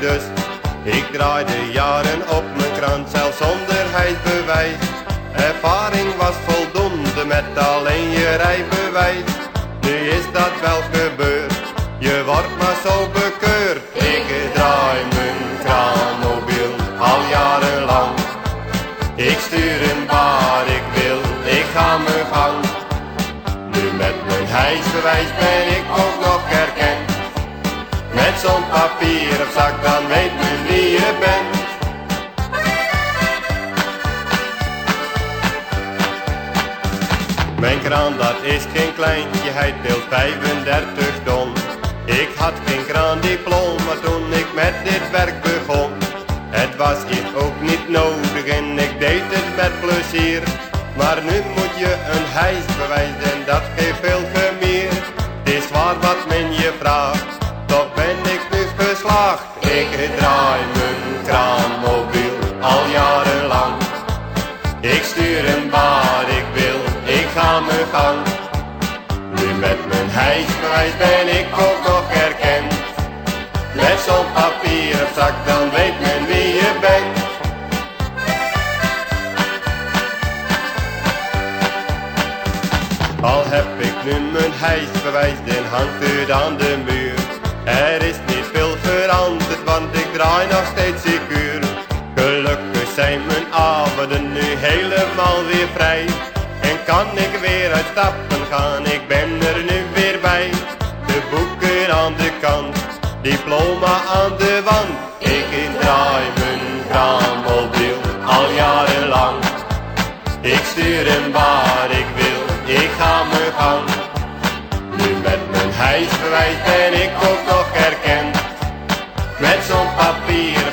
dus. Ik draaide jaren op mijn krant, zelfs zonder hijsbewijs. Ervaring was voldoende met alleen je rijbewijs. Nu is dat wel gebeurd, je wordt maar zo bekeurd. Ik draai mijn kraanmobiel al jarenlang. Ik stuur hem waar ik wil, ik ga mijn gang. Nu met mijn hijsbewijs ben ik ook nog erkend. Met zo'n papier op zak, dan weet men wie je bent. Mijn kraan dat is geen kleintje, hij tilt 35 ton. Ik had geen kraandiploma toen ik met dit werk begon. Het was hier ook niet nodig en ik deed het met plezier. Maar nu moet je een hijsbewijs en dat geeft veel gemier. Het is waar wat men je vraagt, toch ben ik nu geslaagd. Ik draai mijn kraanmobiel al jarenlang. Ik stuur hem waar ik wil, ik ga mijn gang. Nu met mijn hijsbewijs ben ik ook nog erkend. Met zo'n papier op zak, dan weet men wie je bent. Al heb ik nu mijn hijsbewijs, dan hangt het aan de muur. Er is niet veel veranderd, want ik draai nog steeds secuur. Gelukkig zijn mijn avonden nu helemaal weer vrij. En kan ik weer uit stappen gaan, ik ben er nu weer bij. De boeken aan de kant, diploma aan de wand. Ik draai mijn kraanmobiel al jarenlang. Ik stuur hem waar ik wil, ik ga mijn gang. Nu met mijn hijsbewijs ben ik ook nog erkend. Met zo'n papier